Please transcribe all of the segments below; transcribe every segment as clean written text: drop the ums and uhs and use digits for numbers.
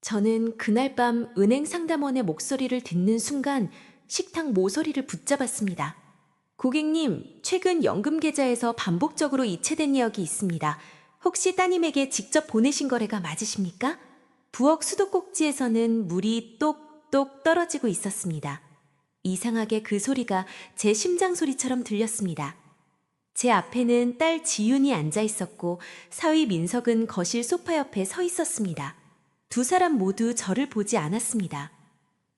저는 그날 밤 은행 상담원의 목소리를 듣는 순간 식탁 모서리를 붙잡았습니다. 고객님, 최근 연금 계좌에서 반복적으로 이체된 내역이 있습니다. 혹시 따님에게 직접 보내신 거래가 맞으십니까? 부엌 수도꼭지에서는 물이 똑똑 떨어지고 있었습니다. 이상하게 그 소리가 제 심장 소리처럼 들렸습니다. 제 앞에는 딸 지윤이 앉아 있었고 사위 민석은 거실 소파 옆에 서 있었습니다. 두 사람 모두 저를 보지 않았습니다.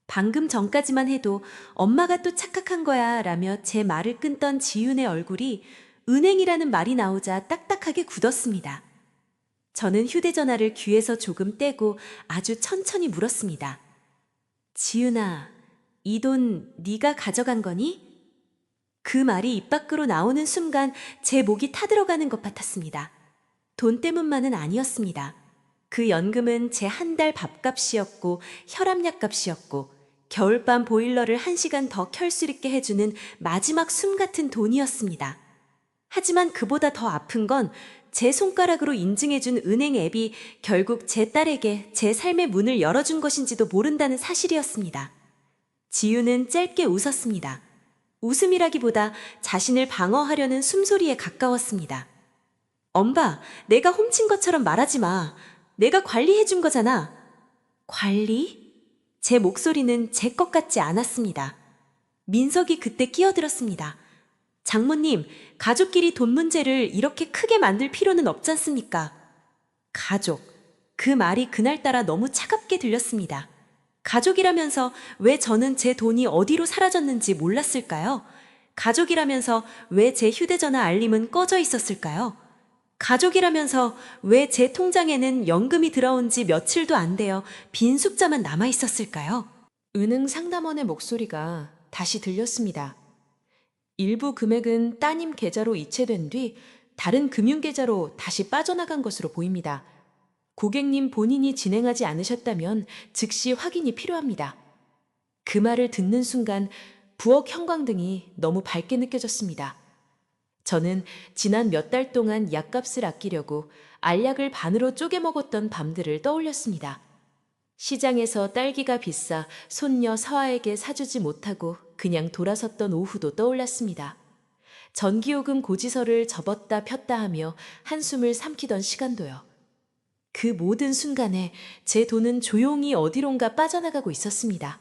방금 전까지만 해도 엄마가 또 착각한 거야 라며 제 말을 끊던 지윤의 얼굴이 은행이라는 말이 나오자 딱딱하게 굳었습니다. 저는 휴대전화를 귀에서 조금 떼고 아주 천천히 물었습니다. 지윤아, 이 돈 네가 가져간 거니? 그 말이 입 밖으로 나오는 순간 제 목이 타들어가는 것 같았습니다. 돈 때문만은 아니었습니다. 그 연금은 제 한 달 밥값이었고 혈압약 값이었고 겨울밤 보일러를 1시간 더 켤 수 있게 해주는 마지막 숨 같은 돈이었습니다. 하지만 그보다 더 아픈 건 제 손가락으로 인증해준 은행 앱이 결국 제 딸에게 제 삶의 문을 열어준 것인지도 모른다는 사실이었습니다. 지유는 짧게 웃었습니다. 웃음이라기보다 자신을 방어하려는 숨소리에 가까웠습니다. 엄마, 내가 훔친 것처럼 말하지 마. 내가 관리해준 거잖아. 관리? 제 목소리는 제 것 같지 않았습니다. 민석이 그때 끼어들었습니다. 장모님, 가족끼리 돈 문제를 이렇게 크게 만들 필요는 없지 않습니까? 가족. 그 말이 그날따라 너무 차갑게 들렸습니다. 가족이라면서 왜 저는 제 돈이 어디로 사라졌는지 몰랐을까요? 가족이라면서 왜 제 휴대전화 알림은 꺼져 있었을까요? 가족이라면서 왜 제 통장에는 연금이 들어온 지 며칠도 안 되어 빈 숫자만 남아 있었을까요? 은행 상담원의 목소리가 다시 들렸습니다. 일부 금액은 따님 계좌로 이체된 뒤 다른 금융계좌로 다시 빠져나간 것으로 보입니다. 고객님 본인이 진행하지 않으셨다면 즉시 확인이 필요합니다. 그 말을 듣는 순간 부엌 형광등이 너무 밝게 느껴졌습니다. 저는 지난 몇 달 동안 약값을 아끼려고 알약을 반으로 쪼개 먹었던 밤들을 떠올렸습니다. 시장에서 딸기가 비싸 손녀 서아에게 사주지 못하고 그냥 돌아섰던 오후도 떠올랐습니다. 전기요금 고지서를 접었다 폈다 하며 한숨을 삼키던 시간도요. 그 모든 순간에 제 돈은 조용히 어디론가 빠져나가고 있었습니다.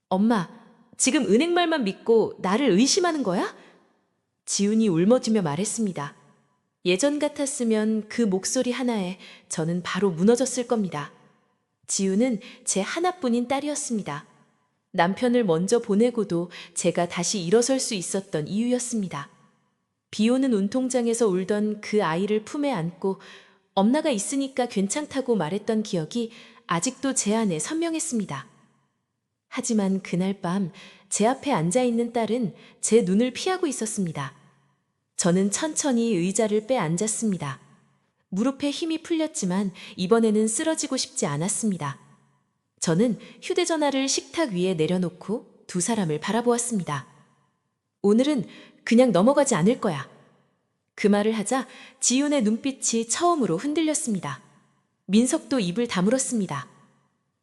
엄마, 지금 은행 말만 믿고 나를 의심하는 거야? 지훈이 울먹이며 말했습니다. 예전 같았으면 그 목소리 하나에 저는 바로 무너졌을 겁니다. 지훈은 제 하나뿐인 딸이었습니다. 남편을 먼저 보내고도 제가 다시 일어설 수 있었던 이유였습니다. 비 오는 운동장에서 울던 그 아이를 품에 안고 엄마가 있으니까 괜찮다고 말했던 기억이 아직도 제 안에 선명했습니다. 하지만 그날 밤 제 앞에 앉아있는 딸은 제 눈을 피하고 있었습니다. 저는 천천히 의자를 빼앉았습니다. 무릎에 힘이 풀렸지만 이번에는 쓰러지고 싶지 않았습니다. 저는 휴대전화를 식탁 위에 내려놓고 두 사람을 바라보았습니다. 오늘은 그냥 넘어가지 않을 거야. 그 말을 하자 지윤의 눈빛이 처음으로 흔들렸습니다. 민석도 입을 다물었습니다.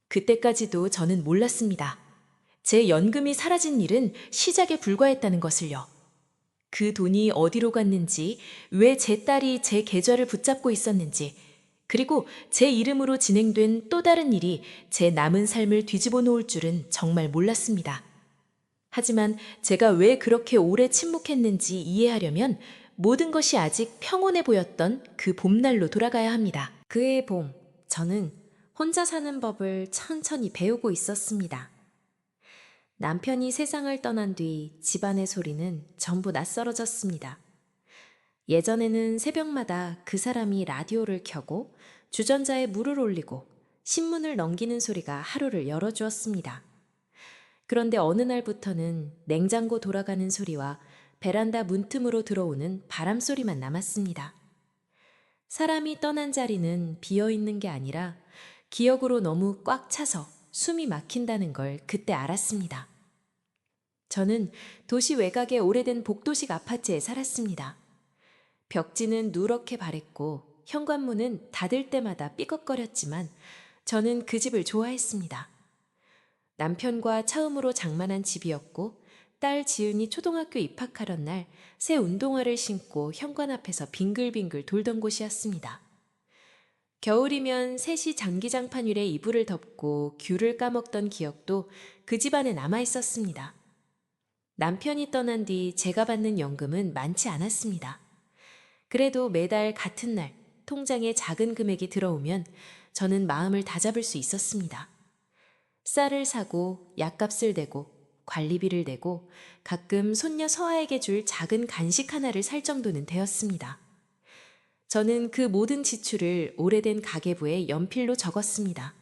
그때까지도 저는 몰랐습니다. 제 연금이 사라진 일은 시작에 불과했다는 것을요. 그 돈이 어디로 갔는지, 왜 제 딸이 제 계좌를 붙잡고 있었는지, 그리고 제 이름으로 진행된 또 다른 일이 제 남은 삶을 뒤집어 놓을 줄은 정말 몰랐습니다. 하지만 제가 왜 그렇게 오래 침묵했는지 이해하려면 모든 것이 아직 평온해 보였던 그 봄날로 돌아가야 합니다. 그해 봄, 저는 혼자 사는 법을 천천히 배우고 있었습니다. 남편이 세상을 떠난 뒤 집안의 소리는 전부 낯설어졌습니다. 예전에는 새벽마다 그 사람이 라디오를 켜고 주전자에 물을 올리고 신문을 넘기는 소리가 하루를 열어주었습니다. 그런데 어느 날부터는 냉장고 돌아가는 소리와 베란다 문틈으로 들어오는 바람 소리만 남았습니다. 사람이 떠난 자리는 비어있는 게 아니라 기억으로 너무 꽉 차서 숨이 막힌다는 걸 그때 알았습니다. 저는 도시 외곽의 오래된 복도식 아파트에 살았습니다. 벽지는 누렇게 바랬고 현관문은 닫을 때마다 삐걱거렸지만 저는 그 집을 좋아했습니다. 남편과 처음으로 장만한 집이었고 딸 지은이 초등학교 입학하던 날 새 운동화를 신고 현관 앞에서 빙글빙글 돌던 곳이었습니다. 겨울이면 셋이 장기장판 위에 이불을 덮고 귤을 까먹던 기억도 그 집안에 남아 있었습니다. 남편이 떠난 뒤 제가 받는 연금은 많지 않았습니다. 그래도 매달 같은 날 통장에 작은 금액이 들어오면 저는 마음을 다잡을 수 있었습니다. 쌀을 사고 약값을 대고 관리비를 내고 가끔 손녀 서아에게 줄 작은 간식 하나를 살 정도는 되었습니다. 저는 그 모든 지출을 오래된 가계부에 연필로 적었습니다.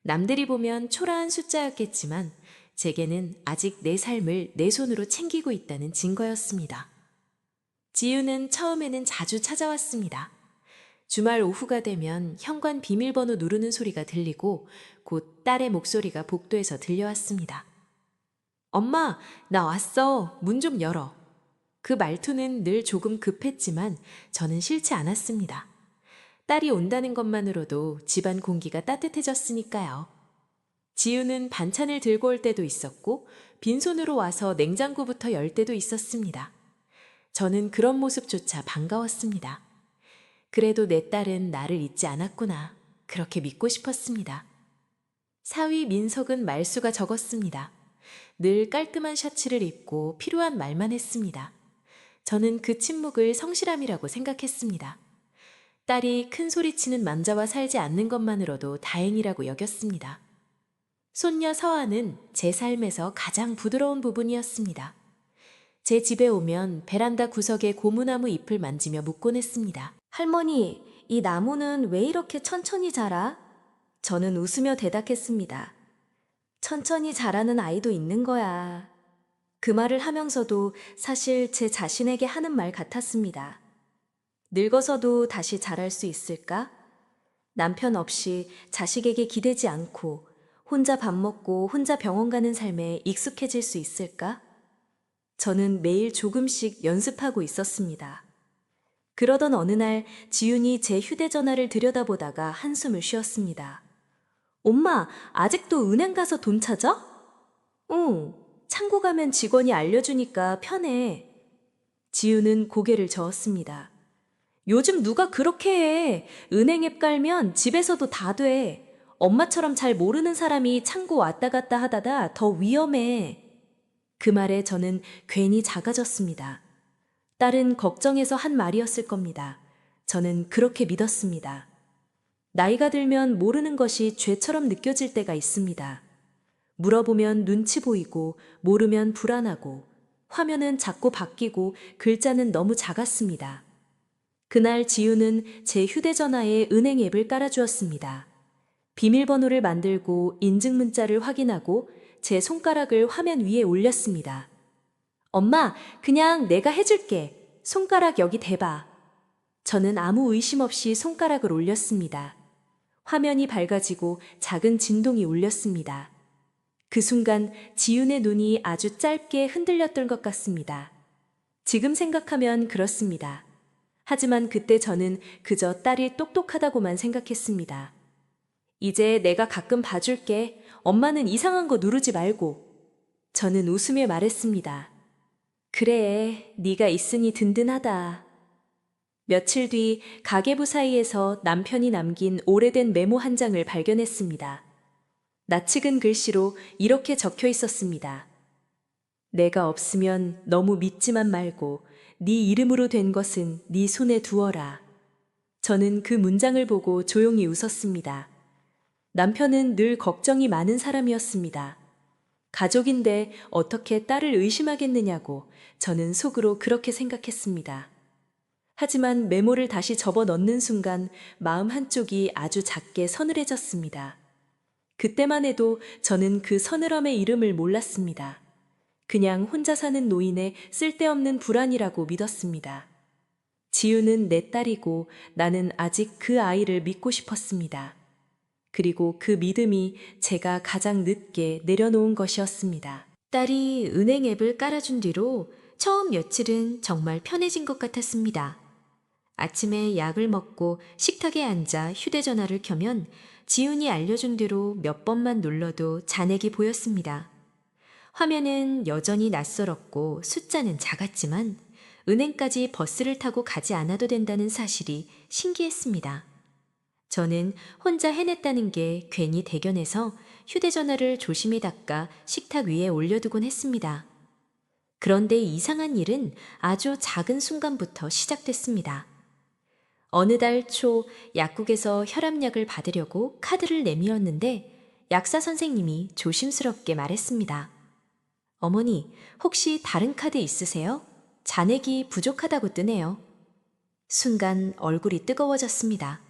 남들이 보면 초라한 숫자였겠지만 제게는 아직 내 삶을 내 손으로 챙기고 있다는 증거였습니다. 지우는 처음에는 자주 찾아왔습니다. 주말 오후가 되면 현관 비밀번호 누르는 소리가 들리고 곧 딸의 목소리가 복도에서 들려왔습니다. 엄마, 나 왔어. 문 좀 열어. 그 말투는 늘 조금 급했지만 저는 싫지 않았습니다. 딸이 온다는 것만으로도 집안 공기가 따뜻해졌으니까요. 지우는 반찬을 들고 올 때도 있었고 빈손으로 와서 냉장고부터 열 때도 있었습니다. 저는 그런 모습조차 반가웠습니다. 그래도 내 딸은 나를 잊지 않았구나. 그렇게 믿고 싶었습니다. 사위 민석은 말수가 적었습니다. 늘 깔끔한 셔츠를 입고 필요한 말만 했습니다. 저는 그 침묵을 성실함이라고 생각했습니다. 딸이 큰 소리치는 남자와 살지 않는 것만으로도 다행이라고 여겼습니다. 손녀 서아는 제 삶에서 가장 부드러운 부분이었습니다. 제 집에 오면 베란다 구석의 고무나무 잎을 만지며 묻곤 했습니다. 할머니, 이 나무는 왜 이렇게 천천히 자라? 저는 웃으며 대답했습니다. 천천히 자라는 아이도 있는 거야. 그 말을 하면서도 사실 제 자신에게 하는 말 같았습니다. 늙어서도 다시 자랄 수 있을까? 남편 없이 자식에게 기대지 않고 혼자 밥 먹고 혼자 병원 가는 삶에 익숙해질 수 있을까? 저는 매일 조금씩 연습하고 있었습니다. 그러던 어느 날 지윤이 제 휴대전화를 들여다보다가 한숨을 쉬었습니다. 엄마, 아직도 은행 가서 돈 찾아? 응, 창고 가면 직원이 알려주니까 편해. 지윤은 고개를 저었습니다. 요즘 누가 그렇게 해? 은행 앱 깔면 집에서도 다 돼. 엄마처럼 잘 모르는 사람이 창고 왔다 갔다 하다가 더 위험해. 그 말에 저는 괜히 작아졌습니다. 딸은 걱정해서 한 말이었을 겁니다. 저는 그렇게 믿었습니다. 나이가 들면 모르는 것이 죄처럼 느껴질 때가 있습니다. 물어보면 눈치 보이고 모르면 불안하고 화면은 자꾸 바뀌고 글자는 너무 작았습니다. 그날 지우는 제 휴대전화에 은행 앱을 깔아주었습니다. 비밀번호를 만들고 인증문자를 확인하고 제 손가락을 화면 위에 올렸습니다. 엄마, 그냥 내가 해줄게. 손가락 여기 대봐. 저는 아무 의심 없이 손가락을 올렸습니다. 화면이 밝아지고 작은 진동이 울렸습니다. 그 순간 지윤의 눈이 아주 짧게 흔들렸던 것 같습니다. 지금 생각하면 그렇습니다. 하지만 그때 저는 그저 딸이 똑똑하다고만 생각했습니다. 이제 내가 가끔 봐줄게. 엄마는 이상한 거 누르지 말고. 저는 웃으며 말했습니다. 그래, 네가 있으니 든든하다. 며칠 뒤 가계부 사이에서 남편이 남긴 오래된 메모 한 장을 발견했습니다. 낯익은 글씨로 이렇게 적혀 있었습니다. 내가 없으면 너무 믿지만 말고 네 이름으로 된 것은 네 손에 두어라. 저는 그 문장을 보고 조용히 웃었습니다. 남편은 늘 걱정이 많은 사람이었습니다. 가족인데 어떻게 딸을 의심하겠느냐고 저는 속으로 그렇게 생각했습니다. 하지만 메모를 다시 접어 넣는 순간 마음 한쪽이 아주 작게 서늘해졌습니다. 그때만 해도 저는 그 서늘함의 이름을 몰랐습니다. 그냥 혼자 사는 노인의 쓸데없는 불안이라고 믿었습니다. 지우는 내 딸이고 나는 아직 그 아이를 믿고 싶었습니다. 그리고 그 믿음이 제가 가장 늦게 내려놓은 것이었습니다. 딸이 은행 앱을 깔아준 뒤로 처음 며칠은 정말 편해진 것 같았습니다. 아침에 약을 먹고 식탁에 앉아 휴대전화를 켜면 지훈이 알려준 대로 몇 번만 눌러도 잔액이 보였습니다. 화면은 여전히 낯설었고 숫자는 작았지만 은행까지 버스를 타고 가지 않아도 된다는 사실이 신기했습니다. 저는 혼자 해냈다는 게 괜히 대견해서 휴대전화를 조심히 닦아 식탁 위에 올려두곤 했습니다. 그런데 이상한 일은 아주 작은 순간부터 시작됐습니다. 어느 달 초 약국에서 혈압약을 받으려고 카드를 내밀었는데 약사 선생님이 조심스럽게 말했습니다. 어머니, 혹시 다른 카드 있으세요? 잔액이 부족하다고 뜨네요. 순간 얼굴이 뜨거워졌습니다.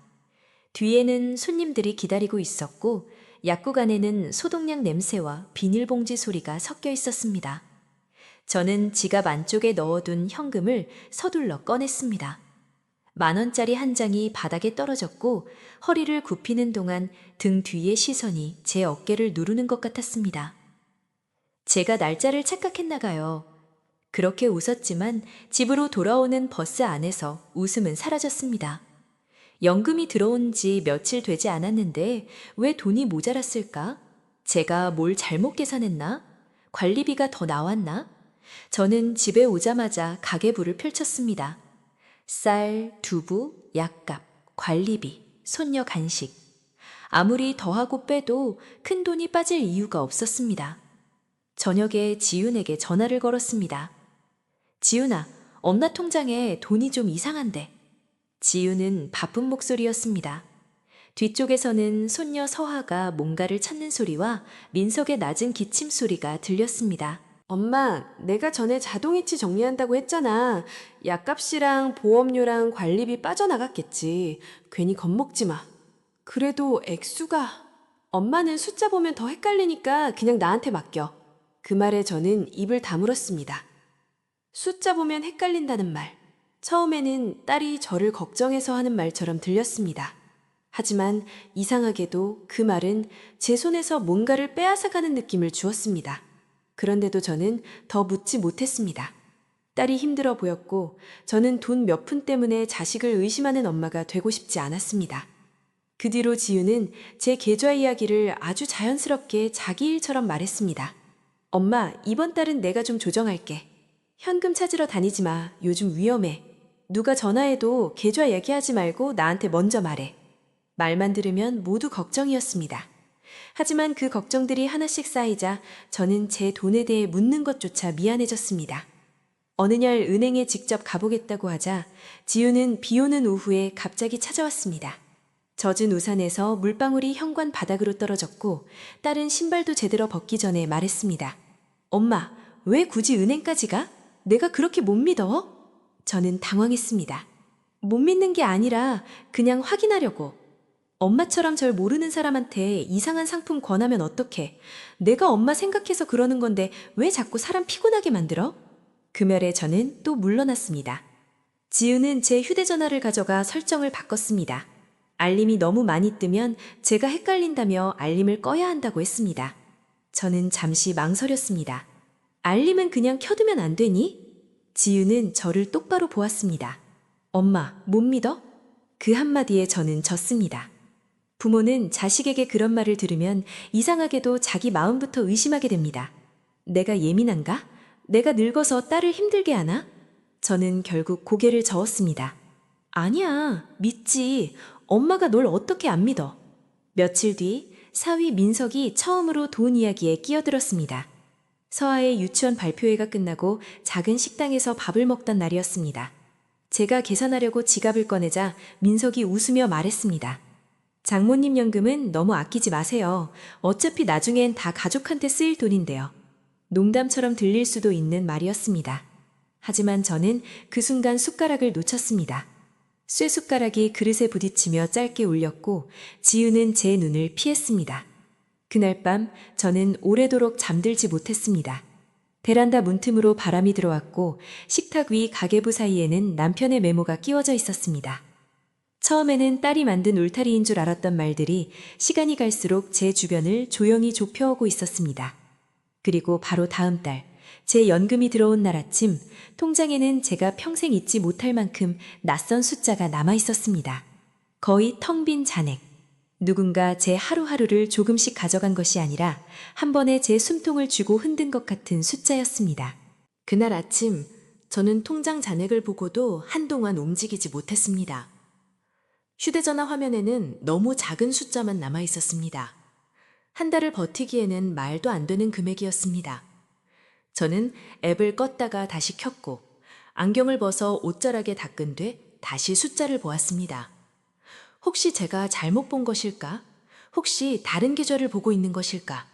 뒤에는 손님들이 기다리고 있었고 약국 안에는 소독약 냄새와 비닐봉지 소리가 섞여 있었습니다. 저는 지갑 안쪽에 넣어둔 현금을 서둘러 꺼냈습니다. 10,000원짜리 한 장이 바닥에 떨어졌고 허리를 굽히는 동안 등 뒤의 시선이 제 어깨를 누르는 것 같았습니다. 제가 날짜를 착각했나 봐요. 그렇게 웃었지만 집으로 돌아오는 버스 안에서 웃음은 사라졌습니다. 연금이 들어온 지 며칠 되지 않았는데 왜 돈이 모자랐을까? 제가 뭘 잘못 계산했나? 관리비가 더 나왔나? 저는 집에 오자마자 가계부를 펼쳤습니다. 쌀, 두부, 약값, 관리비, 손녀 간식. 아무리 더하고 빼도 큰 돈이 빠질 이유가 없었습니다. 저녁에 지윤에게 전화를 걸었습니다. 지윤아, 엄마 통장에 돈이 좀 이상한데. 지윤은 바쁜 목소리였습니다. 뒤쪽에서는 손녀 서하가 뭔가를 찾는 소리와 민석의 낮은 기침 소리가 들렸습니다. 엄마, 내가 전에 자동이체 정리한다고 했잖아. 약값이랑 보험료랑 관리비 빠져나갔겠지. 괜히 겁먹지 마. 그래도 액수가... 엄마는 숫자 보면 더 헷갈리니까 그냥 나한테 맡겨. 그 말에 저는 입을 다물었습니다. 숫자 보면 헷갈린다는 말. 처음에는 딸이 저를 걱정해서 하는 말처럼 들렸습니다. 하지만 이상하게도 그 말은 제 손에서 뭔가를 빼앗아가는 느낌을 주었습니다. 그런데도 저는 더 묻지 못했습니다. 딸이 힘들어 보였고 저는 돈 몇 푼 때문에 자식을 의심하는 엄마가 되고 싶지 않았습니다. 그 뒤로 지우는 제 계좌 이야기를 아주 자연스럽게 자기 일처럼 말했습니다. 엄마, 이번 달은 내가 좀 조정할게. 현금 찾으러 다니지 마. 요즘 위험해. 누가 전화해도 계좌 얘기하지 말고 나한테 먼저 말해. 말만 들으면 모두 걱정이었습니다. 하지만 그 걱정들이 하나씩 쌓이자 저는 제 돈에 대해 묻는 것조차 미안해졌습니다. 어느 날 은행에 직접 가보겠다고 하자 지우는 비 오는 오후에 갑자기 찾아왔습니다. 젖은 우산에서 물방울이 현관 바닥으로 떨어졌고 딸은 신발도 제대로 벗기 전에 말했습니다. 엄마, 왜 굳이 은행까지 가? 내가 그렇게 못 믿어? 저는 당황했습니다. 못 믿는 게 아니라 그냥 확인하려고. 엄마처럼 절 모르는 사람한테 이상한 상품 권하면 어떡해. 내가 엄마 생각해서 그러는 건데 왜 자꾸 사람 피곤하게 만들어? 그 말에 저는 또 물러났습니다. 지우는 제 휴대전화를 가져가 설정을 바꿨습니다. 알림이 너무 많이 뜨면 제가 헷갈린다며 알림을 꺼야 한다고 했습니다. 저는 잠시 망설였습니다. 알림은 그냥 켜두면 안 되니? 지우는 저를 똑바로 보았습니다. 엄마, 못 믿어? 그 한마디에 저는 졌습니다. 부모는 자식에게 그런 말을 들으면 이상하게도 자기 마음부터 의심하게 됩니다. 내가 예민한가? 내가 늙어서 딸을 힘들게 하나? 저는 결국 고개를 저었습니다. 아니야, 믿지. 엄마가 널 어떻게 안 믿어? 며칠 뒤 사위 민석이 처음으로 돈 이야기에 끼어들었습니다. 서아의 유치원 발표회가 끝나고 작은 식당에서 밥을 먹던 날이었습니다. 제가 계산하려고 지갑을 꺼내자 민석이 웃으며 말했습니다. 장모님 연금은 너무 아끼지 마세요. 어차피 나중엔 다 가족한테 쓰일 돈인데요. 농담처럼 들릴 수도 있는 말이었습니다. 하지만 저는 그 순간 숟가락을 놓쳤습니다. 쇠숟가락이 그릇에 부딪히며 짧게 울렸고 지우는 제 눈을 피했습니다. 그날 밤 저는 오래도록 잠들지 못했습니다. 베란다 문틈으로 바람이 들어왔고 식탁 위 가계부 사이에는 남편의 메모가 끼워져 있었습니다. 처음에는 딸이 만든 울타리인 줄 알았던 말들이 시간이 갈수록 제 주변을 조용히 좁혀오고 있었습니다. 그리고 바로 다음 달 제 연금이 들어온 날 아침, 통장에는 제가 평생 잊지 못할 만큼 낯선 숫자가 남아 있었습니다. 거의 텅 빈 잔액. 누군가 제 하루하루를 조금씩 가져간 것이 아니라 한 번에 제 숨통을 쥐고 흔든 것 같은 숫자였습니다. 그날 아침 저는 통장 잔액을 보고도 한동안 움직이지 못했습니다. 휴대전화 화면에는 너무 작은 숫자만 남아 있었습니다. 한 달을 버티기에는 말도 안 되는 금액이었습니다. 저는 앱을 껐다가 다시 켰고 안경을 벗어 옷자락에 닦은 뒤 다시 숫자를 보았습니다. 혹시 제가 잘못 본 것일까? 혹시 다른 계좌를 보고 있는 것일까?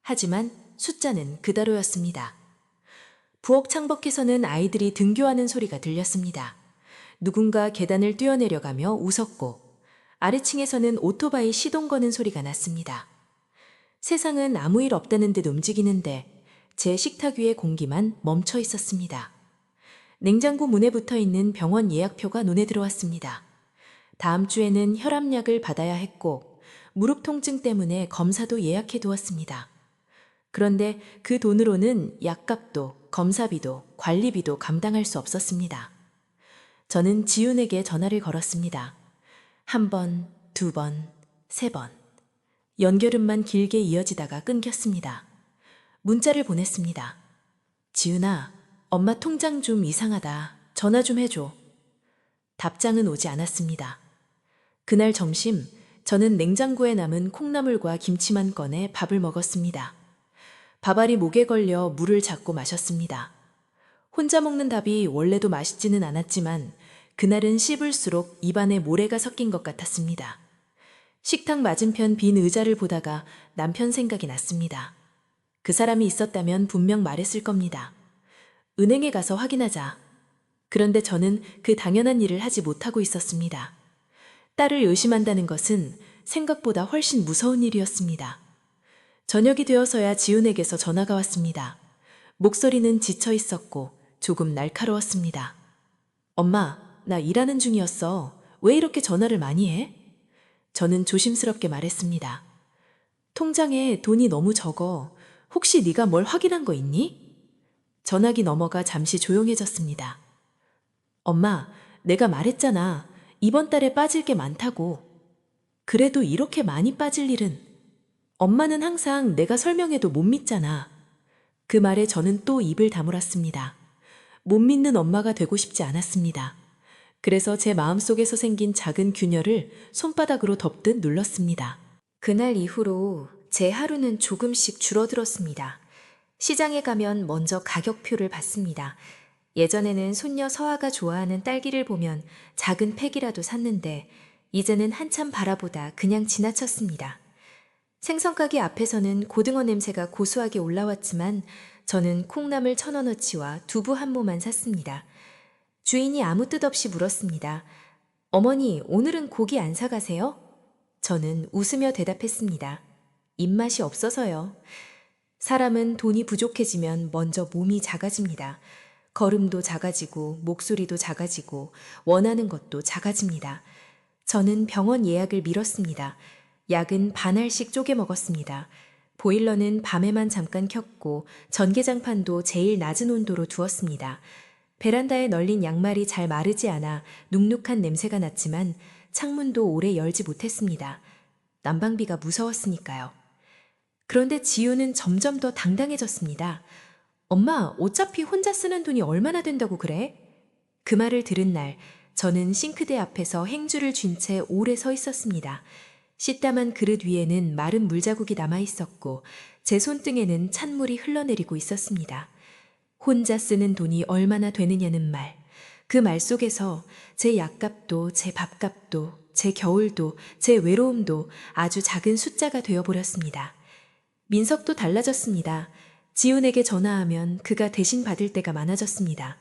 하지만 숫자는 그대로였습니다. 부엌 창밖에서는 아이들이 등교하는 소리가 들렸습니다. 누군가 계단을 뛰어내려가며 웃었고 아래층에서는 오토바이 시동 거는 소리가 났습니다. 세상은 아무 일 없다는 듯 움직이는데 제 식탁 위의 공기만 멈춰 있었습니다. 냉장고 문에 붙어 있는 병원 예약표가 눈에 들어왔습니다. 다음 주에는 혈압약을 받아야 했고 무릎 통증 때문에 검사도 예약해 두었습니다. 그런데 그 돈으로는 약값도 검사비도 관리비도 감당할 수 없었습니다. 저는 지훈에게 전화를 걸었습니다. 한 번, 두 번, 세 번. 연결음만 길게 이어지다가 끊겼습니다. 문자를 보냈습니다. 지훈아, 엄마 통장 좀 이상하다. 전화 좀 해줘. 답장은 오지 않았습니다. 그날 점심, 저는 냉장고에 남은 콩나물과 김치만 꺼내 밥을 먹었습니다. 밥알이 목에 걸려 물을 잡고 마셨습니다. 혼자 먹는 밥이 원래도 맛있지는 않았지만 그날은 씹을수록 입안에 모래가 섞인 것 같았습니다. 식탁 맞은편 빈 의자를 보다가 남편 생각이 났습니다. 그 사람이 있었다면 분명 말했을 겁니다. 은행에 가서 확인하자. 그런데 저는 그 당연한 일을 하지 못하고 있었습니다. 딸을 의심한다는 것은 생각보다 훨씬 무서운 일이었습니다. 저녁이 되어서야 지훈에게서 전화가 왔습니다. 목소리는 지쳐 있었고 조금 날카로웠습니다. 엄마, 나 일하는 중이었어. 왜 이렇게 전화를 많이 해? 저는 조심스럽게 말했습니다. 통장에 돈이 너무 적어. 혹시 네가 뭘 확인한 거 있니? 전화기 넘어가 잠시 조용해졌습니다. 엄마, 내가 말했잖아. 이번 달에 빠질 게 많다고. 그래도 이렇게 많이 빠질 일은. 엄마는 항상 내가 설명해도 못 믿잖아. 그 말에 저는 또 입을 다물었습니다. 못 믿는 엄마가 되고 싶지 않았습니다. 그래서 제 마음속에서 생긴 작은 균열을 손바닥으로 덮듯 눌렀습니다. 그날 이후로 제 하루는 조금씩 줄어들었습니다. 시장에 가면 먼저 가격표를 봤습니다. 예전에는 손녀 서아가 좋아하는 딸기를 보면 작은 팩이라도 샀는데 이제는 한참 바라보다 그냥 지나쳤습니다. 생선가게 앞에서는 고등어 냄새가 고소하게 올라왔지만 저는 콩나물 1,000원어치와 두부 한 모만 샀습니다. 주인이 아무 뜻 없이 물었습니다. 어머니, 오늘은 고기 안 사가세요? 저는 웃으며 대답했습니다. 입맛이 없어서요. 사람은 돈이 부족해지면 먼저 몸이 작아집니다. 걸음도 작아지고 목소리도 작아지고 원하는 것도 작아집니다. 저는 병원 예약을 미뤘습니다. 약은 반알씩 쪼개 먹었습니다. 보일러는 밤에만 잠깐 켰고 전기장판도 제일 낮은 온도로 두었습니다. 베란다에 널린 양말이 잘 마르지 않아 눅눅한 냄새가 났지만 창문도 오래 열지 못했습니다. 난방비가 무서웠으니까요. 그런데 지우는 점점 더 당당해졌습니다. 엄마, 어차피 혼자 쓰는 돈이 얼마나 된다고 그래? 그 말을 들은 날 저는 싱크대 앞에서 행주를 쥔 채 오래 서 있었습니다. 씻다만 그릇 위에는 마른 물자국이 남아 있었고 제 손등에는 찬물이 흘러내리고 있었습니다. 혼자 쓰는 돈이 얼마나 되느냐는 말. 그 말 속에서 제 약값도 제 밥값도 제 겨울도 제 외로움도 아주 작은 숫자가 되어버렸습니다. 민석도 달라졌습니다. 지훈에게 전화하면 그가 대신 받을 때가 많아졌습니다.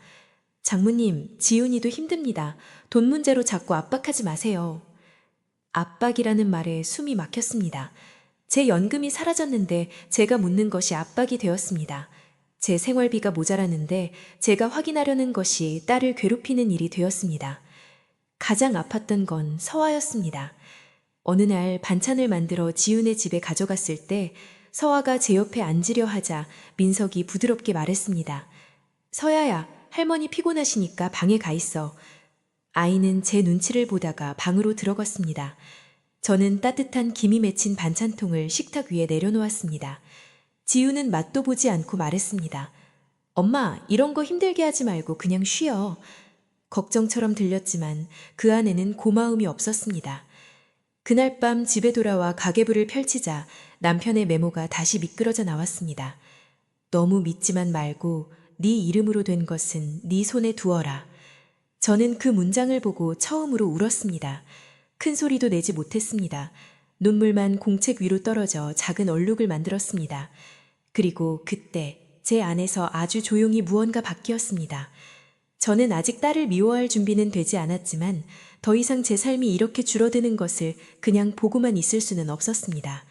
장모님, 지훈이도 힘듭니다. 돈 문제로 자꾸 압박하지 마세요. 압박이라는 말에 숨이 막혔습니다. 제 연금이 사라졌는데 제가 묻는 것이 압박이 되었습니다. 제 생활비가 모자라는데 제가 확인하려는 것이 딸을 괴롭히는 일이 되었습니다. 가장 아팠던 건 서아였습니다. 어느 날 반찬을 만들어 지훈의 집에 가져갔을 때 서아가 제 옆에 앉으려 하자 민석이 부드럽게 말했습니다. 서야야, 할머니 피곤하시니까 방에 가 있어. 아이는 제 눈치를 보다가 방으로 들어갔습니다. 저는 따뜻한 김이 맺힌 반찬통을 식탁 위에 내려놓았습니다. 지우는 맛도 보지 않고 말했습니다. 엄마, 이런 거 힘들게 하지 말고 그냥 쉬어. 걱정처럼 들렸지만 그 안에는 고마움이 없었습니다. 그날 밤 집에 돌아와 가계부를 펼치자 남편의 메모가 다시 미끄러져 나왔습니다. 너무 믿지만 말고 네 이름으로 된 것은 네 손에 두어라. 저는 그 문장을 보고 처음으로 울었습니다. 큰 소리도 내지 못했습니다. 눈물만 공책 위로 떨어져 작은 얼룩을 만들었습니다. 그리고 그때 제 안에서 아주 조용히 무언가 바뀌었습니다. 저는 아직 딸을 미워할 준비는 되지 않았지만 더 이상 제 삶이 이렇게 줄어드는 것을 그냥 보고만 있을 수는 없었습니다.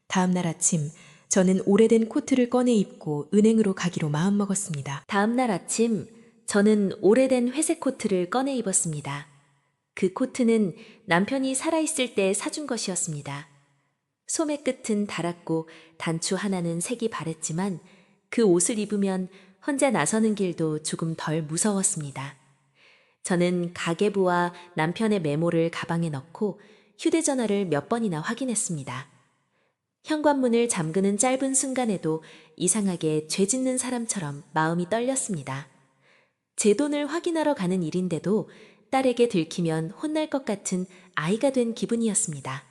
다음 날 아침 저는 오래된 코트를 꺼내 입고 은행으로 가기로 마음먹었습니다. 다음 날 아침 저는 오래된 회색 코트를 꺼내 입었습니다. 그 코트는 남편이 살아있을 때 사준 것이었습니다. 소매 끝은 닳았고 단추 하나는 색이 바랬지만 그 옷을 입으면 혼자 나서는 길도 조금 덜 무서웠습니다. 저는 가계부와 남편의 메모를 가방에 넣고 휴대전화를 몇 번이나 확인했습니다. 현관문을 잠그는 짧은 순간에도 이상하게 죄 짓는 사람처럼 마음이 떨렸습니다. 제 돈을 확인하러 가는 일인데도 딸에게 들키면 혼날 것 같은 아이가 된 기분이었습니다.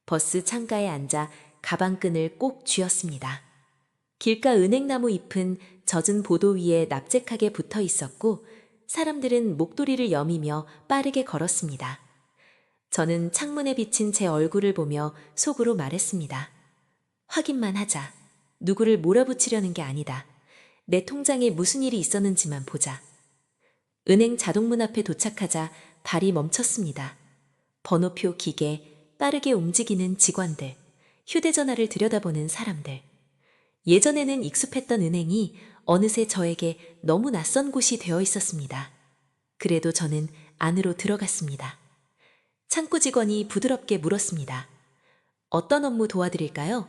버스 창가에 앉아 가방끈을 꼭 쥐었습니다. 길가 은행나무 잎은 젖은 보도 위에 납작하게 붙어 있었고 사람들은 목도리를 여미며 빠르게 걸었습니다. 저는 창문에 비친 제 얼굴을 보며 속으로 말했습니다. 확인만 하자. 누구를 몰아붙이려는 게 아니다. 내 통장에 무슨 일이 있었는지만 보자. 은행 자동문 앞에 도착하자 발이 멈췄습니다. 번호표 기계, 빠르게 움직이는 직원들, 휴대전화를 들여다보는 사람들. 예전에는 익숙했던 은행이 어느새 저에게 너무 낯선 곳이 되어 있었습니다. 그래도 저는 안으로 들어갔습니다. 창구 직원이 부드럽게 물었습니다. 어떤 업무 도와드릴까요?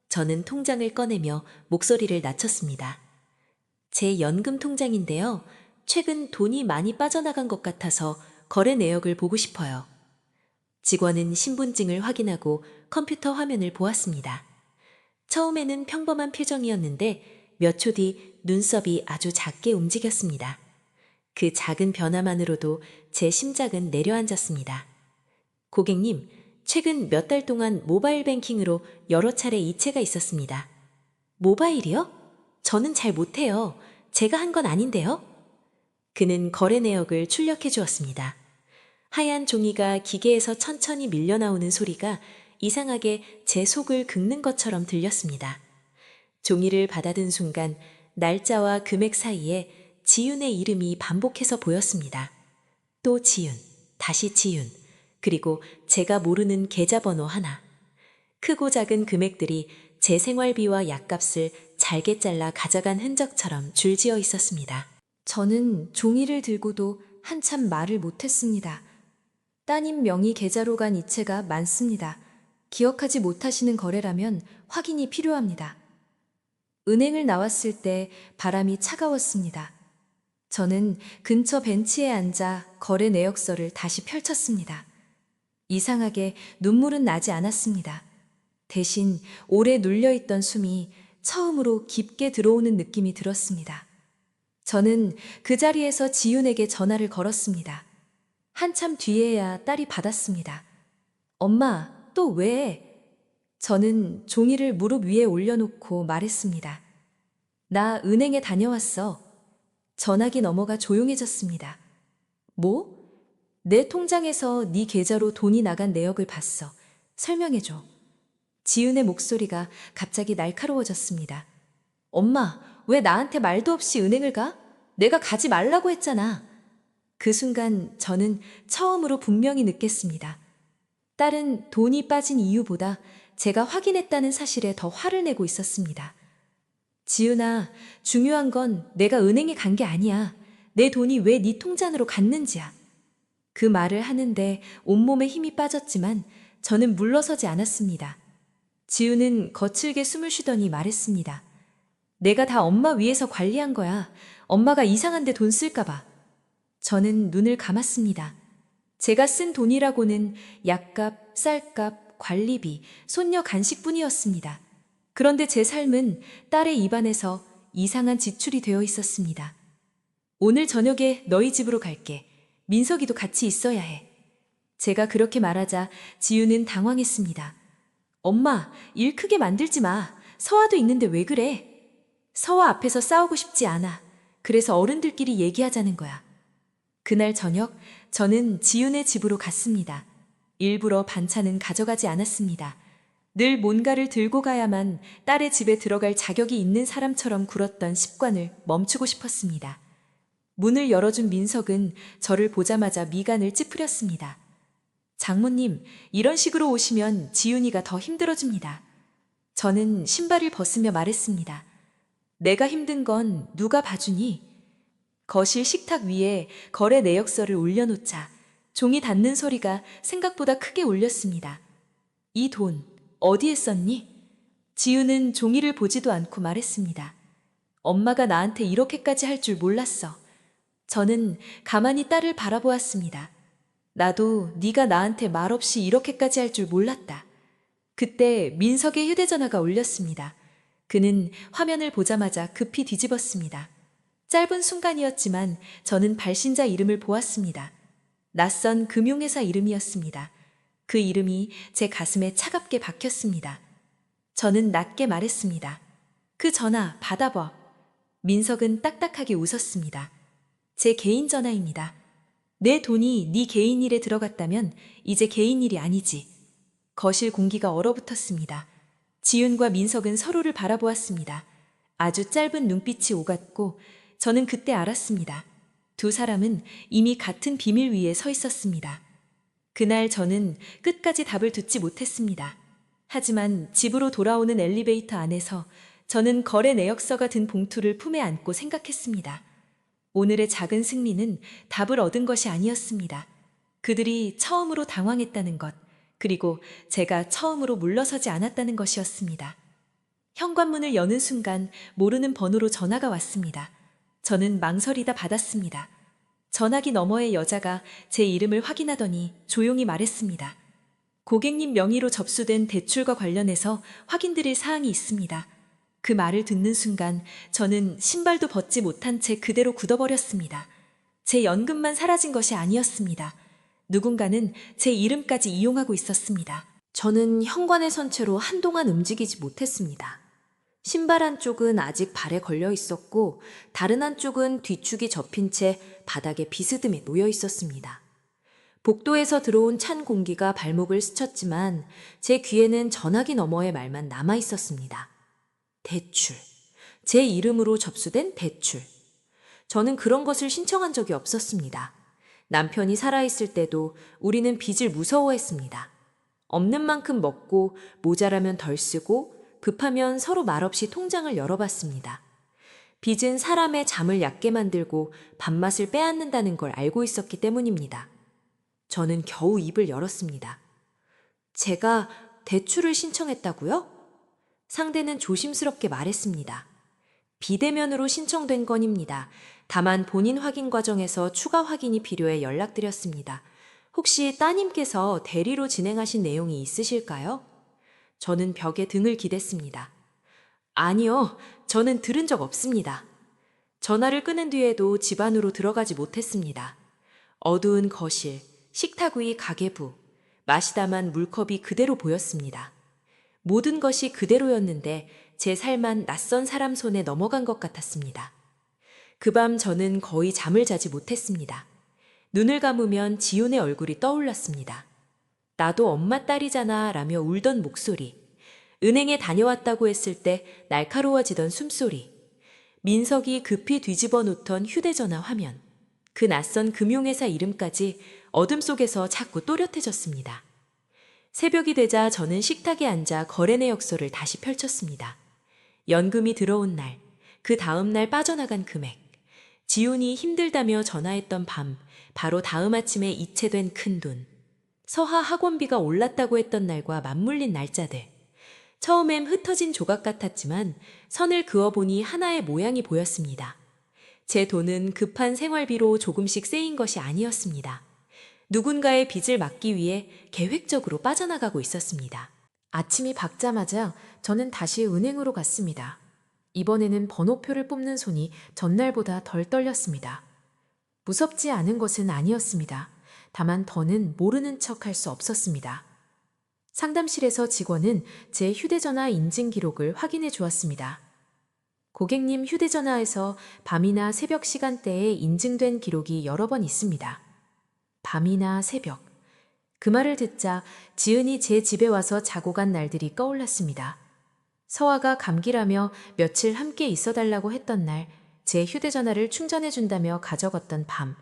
저는 통장을 꺼내며 목소리를 낮췄습니다. 제 연금 통장인데요. 최근 돈이 많이 빠져나간 것 같아서 거래 내역을 보고 싶어요. 직원은 신분증을 확인하고 컴퓨터 화면을 보았습니다. 처음에는 평범한 표정이었는데 몇 초 뒤 눈썹이 아주 작게 움직였습니다. 그 작은 변화만으로도 제 심장은 내려앉았습니다. 고객님, 최근 몇 달 동안 모바일 뱅킹으로 여러 차례 이체가 있었습니다. 모바일이요? 저는 잘 못해요. 제가 한 건 아닌데요? 그는 거래 내역을 출력해 주었습니다. 하얀 종이가 기계에서 천천히 밀려나오는 소리가 이상하게 제 속을 긁는 것처럼 들렸습니다. 종이를 받아든 순간 날짜와 금액 사이에 지윤의 이름이 반복해서 보였습니다. 또 지윤, 다시 지윤, 그리고 제가 모르는 계좌번호 하나. 크고 작은 금액들이 제 생활비와 약값을 잘게 잘라 가져간 흔적처럼 줄지어 있었습니다. 저는 종이를 들고도 한참 말을 못했습니다. 따님 명의 계좌로 간 이체가 많습니다. 기억하지 못하시는 거래라면 확인이 필요합니다. 은행을 나왔을 때 바람이 차가웠습니다. 저는 근처 벤치에 앉아 거래 내역서를 다시 펼쳤습니다. 이상하게 눈물은 나지 않았습니다. 대신 오래 눌려있던 숨이 처음으로 깊게 들어오는 느낌이 들었습니다. 저는 그 자리에서 지윤에게 전화를 걸었습니다. 한참 뒤에야 딸이 받았습니다. 엄마, 또 왜? 저는 종이를 무릎 위에 올려놓고 말했습니다. 나 은행에 다녀왔어. 전화기 너머가 조용해졌습니다. 뭐? 내 통장에서 네 계좌로 돈이 나간 내역을 봤어. 설명해줘. 지윤의 목소리가 갑자기 날카로워졌습니다. 엄마, 왜 나한테 말도 없이 은행을 가? 내가 가지 말라고 했잖아. 그 순간 저는 처음으로 분명히 느꼈습니다. 딸은 돈이 빠진 이유보다 제가 확인했다는 사실에 더 화를 내고 있었습니다. 지윤아, 중요한 건 내가 은행에 간 게 아니야. 내 돈이 왜 네 통장으로 갔는지야. 그 말을 하는데 온몸에 힘이 빠졌지만 저는 물러서지 않았습니다. 지우는 거칠게 숨을 쉬더니 말했습니다. 내가 다 엄마 위해서 관리한 거야. 엄마가 이상한 데 돈 쓸까봐. 저는 눈을 감았습니다. 제가 쓴 돈이라고는 약값, 쌀값, 관리비, 손녀 간식뿐이었습니다. 그런데 제 삶은 딸의 입안에서 이상한 지출이 되어 있었습니다. 오늘 저녁에 너희 집으로 갈게. 민석이도 같이 있어야 해. 제가 그렇게 말하자 지우는 당황했습니다. 엄마, 일 크게 만들지 마. 서아도 있는데 왜 그래? 서아 앞에서 싸우고 싶지 않아. 그래서 어른들끼리 얘기하자는 거야. 그날 저녁 저는 지윤의 집으로 갔습니다. 일부러 반찬은 가져가지 않았습니다. 늘 뭔가를 들고 가야만 딸의 집에 들어갈 자격이 있는 사람처럼 굴었던 습관을 멈추고 싶었습니다. 문을 열어준 민석은 저를 보자마자 미간을 찌푸렸습니다. 장모님, 이런 식으로 오시면 지윤이가 더 힘들어집니다. 저는 신발을 벗으며 말했습니다. 내가 힘든 건 누가 봐주니? 거실 식탁 위에 거래 내역서를 올려놓자 종이 닿는 소리가 생각보다 크게 울렸습니다. 이 돈 어디에 썼니? 지우는 종이를 보지도 않고 말했습니다. 엄마가 나한테 이렇게까지 할 줄 몰랐어. 저는 가만히 딸을 바라보았습니다. 나도 네가 나한테 말없이 이렇게까지 할 줄 몰랐다. 그때 민석의 휴대전화가 울렸습니다. 그는 화면을 보자마자 급히 뒤집었습니다. 짧은 순간이었지만 저는 발신자 이름을 보았습니다. 낯선 금융회사 이름이었습니다. 그 이름이 제 가슴에 차갑게 박혔습니다. 저는 낮게 말했습니다. 그 전화 받아봐. 민석은 딱딱하게 웃었습니다. 제 개인 전화입니다. 내 돈이 네 개인 일에 들어갔다면 이제 개인 일이 아니지. 거실 공기가 얼어붙었습니다. 지윤과 민석은 서로를 바라보았습니다. 아주 짧은 눈빛이 오갔고 저는 그때 알았습니다. 두 사람은 이미 같은 비밀 위에 서 있었습니다. 그날 저는 끝까지 답을 듣지 못했습니다. 하지만 집으로 돌아오는 엘리베이터 안에서 저는 거래 내역서가 든 봉투를 품에 안고 생각했습니다. 오늘의 작은 승리는 답을 얻은 것이 아니었습니다. 그들이 처음으로 당황했다는 것, 그리고 제가 처음으로 물러서지 않았다는 것이었습니다. 현관문을 여는 순간 모르는 번호로 전화가 왔습니다. 저는 망설이다 받았습니다. 전화기 너머의 여자가 제 이름을 확인하더니 조용히 말했습니다. 고객님 명의로 접수된 대출과 관련해서 확인드릴 사항이 있습니다. 그 말을 듣는 순간 저는 신발도 벗지 못한 채 그대로 굳어버렸습니다. 제 연금만 사라진 것이 아니었습니다. 누군가는 제 이름까지 이용하고 있었습니다. 저는 현관에 선 채로 한동안 움직이지 못했습니다. 신발 한쪽은 아직 발에 걸려 있었고 다른 한쪽은 뒤축이 접힌 채 바닥에 비스듬히 놓여 있었습니다. 복도에서 들어온 찬 공기가 발목을 스쳤지만 제 귀에는 전화기 너머의 말만 남아 있었습니다. 대출. 제 이름으로 접수된 대출. 저는 그런 것을 신청한 적이 없었습니다. 남편이 살아있을 때도 우리는 빚을 무서워했습니다. 없는 만큼 먹고 모자라면 덜 쓰고 급하면 서로 말없이 통장을 열어봤습니다. 빚은 사람의 잠을 얕게 만들고 밥맛을 빼앗는다는 걸 알고 있었기 때문입니다. 저는 겨우 입을 열었습니다. 제가 대출을 신청했다고요? 상대는 조심스럽게 말했습니다. 비대면으로 신청된 건입니다. 다만 본인 확인 과정에서 추가 확인이 필요해 연락드렸습니다. 혹시 따님께서 대리로 진행하신 내용이 있으실까요? 저는 벽에 등을 기댔습니다. 아니요, 저는 들은 적 없습니다. 전화를 끊은 뒤에도 집 안으로 들어가지 못했습니다. 어두운 거실, 식탁 위 가계부, 마시다만 물컵이 그대로 보였습니다. 모든 것이 그대로였는데 제 삶만 낯선 사람 손에 넘어간 것 같았습니다. 그 밤 저는 거의 잠을 자지 못했습니다. 눈을 감으면 지훈의 얼굴이 떠올랐습니다. 나도 엄마 딸이잖아 라며 울던 목소리, 은행에 다녀왔다고 했을 때 날카로워지던 숨소리, 민석이 급히 뒤집어 놓던 휴대전화 화면, 그 낯선 금융회사 이름까지 어둠 속에서 자꾸 또렷해졌습니다. 새벽이 되자 저는 식탁에 앉아 거래 내역서를 다시 펼쳤습니다. 연금이 들어온 날, 그 다음 날 빠져나간 금액, 지훈이 힘들다며 전화했던 밤, 바로 다음 아침에 이체된 큰돈, 서하 학원비가 올랐다고 했던 날과 맞물린 날짜들, 처음엔 흩어진 조각 같았지만 선을 그어보니 하나의 모양이 보였습니다. 제 돈은 급한 생활비로 조금씩 쌓인 것이 아니었습니다. 누군가의 빚을 막기 위해 계획적으로 빠져나가고 있었습니다. 아침이 밝자마자 저는 다시 은행으로 갔습니다. 이번에는 번호표를 뽑는 손이 전날보다 덜 떨렸습니다. 무섭지 않은 것은 아니었습니다. 다만 더는 모르는 척 할 수 없었습니다. 상담실에서 직원은 제 휴대전화 인증 기록을 확인해 주었습니다. 고객님 휴대전화에서 밤이나 새벽 시간대에 인증된 기록이 여러 번 있습니다. 밤이나 새벽. 그 말을 듣자 지은이 제 집에 와서 자고 간 날들이 떠올랐습니다. 서아가 감기라며 며칠 함께 있어달라고 했던 날, 제 휴대전화를 충전해준다며 가져갔던 밤,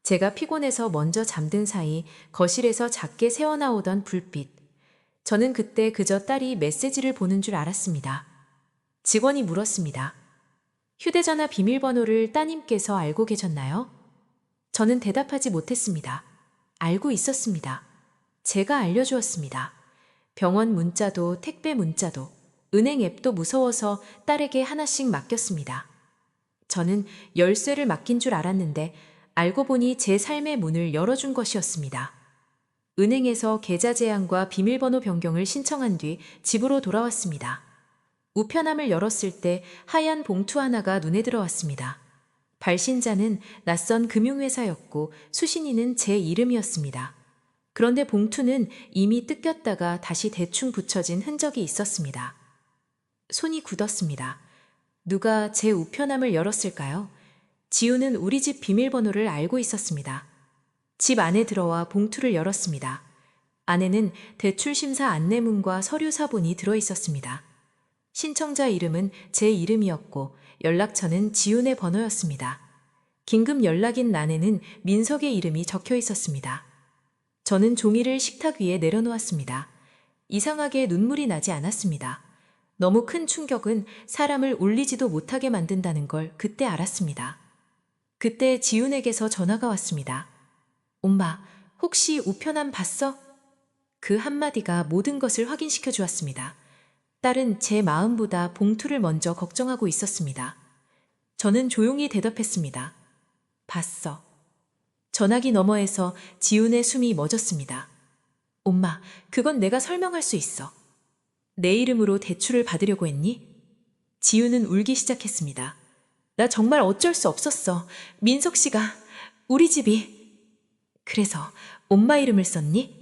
제가 피곤해서 먼저 잠든 사이 거실에서 작게 새어나오던 불빛. 저는 그때 그저 딸이 메시지를 보는 줄 알았습니다. 직원이 물었습니다. 휴대전화 비밀번호를 따님께서 알고 계셨나요? 저는 대답하지 못했습니다. 알고 있었습니다. 제가 알려주었습니다. 병원 문자도 택배 문자도 은행 앱도 무서워서 딸에게 하나씩 맡겼습니다. 저는 열쇠를 맡긴 줄 알았는데 알고 보니 제 삶의 문을 열어준 것이었습니다. 은행에서 계좌 제한과 비밀번호 변경을 신청한 뒤 집으로 돌아왔습니다. 우편함을 열었을 때 하얀 봉투 하나가 눈에 들어왔습니다. 발신자는 낯선 금융회사였고 수신인은 제 이름이었습니다. 그런데 봉투는 이미 뜯겼다가 다시 대충 붙여진 흔적이 있었습니다. 손이 굳었습니다. 누가 제 우편함을 열었을까요? 지우는 우리 집 비밀번호를 알고 있었습니다. 집 안에 들어와 봉투를 열었습니다. 안에는 대출심사 안내문과 서류 사본이 들어있었습니다. 신청자 이름은 제 이름이었고 연락처는 지훈의 번호였습니다. 긴급 연락인 란에는 민석의 이름이 적혀 있었습니다. 저는 종이를 식탁 위에 내려놓았습니다. 이상하게 눈물이 나지 않았습니다. 너무 큰 충격은 사람을 울리지도 못하게 만든다는 걸 그때 알았습니다. 그때 지훈에게서 전화가 왔습니다. 엄마, 혹시 우편함 봤어? 그 한마디가 모든 것을 확인시켜 주었습니다. 딸은 제 마음보다 봉투를 먼저 걱정하고 있었습니다. 저는 조용히 대답했습니다. 봤어. 전화기 너머에서 지훈의 숨이 멎었습니다. 엄마, 그건 내가 설명할 수 있어. 내 이름으로 대출을 받으려고 했니? 지훈은 울기 시작했습니다. 나 정말 어쩔 수 없었어. 민석 씨가, 우리 집이. 그래서 엄마 이름을 썼니?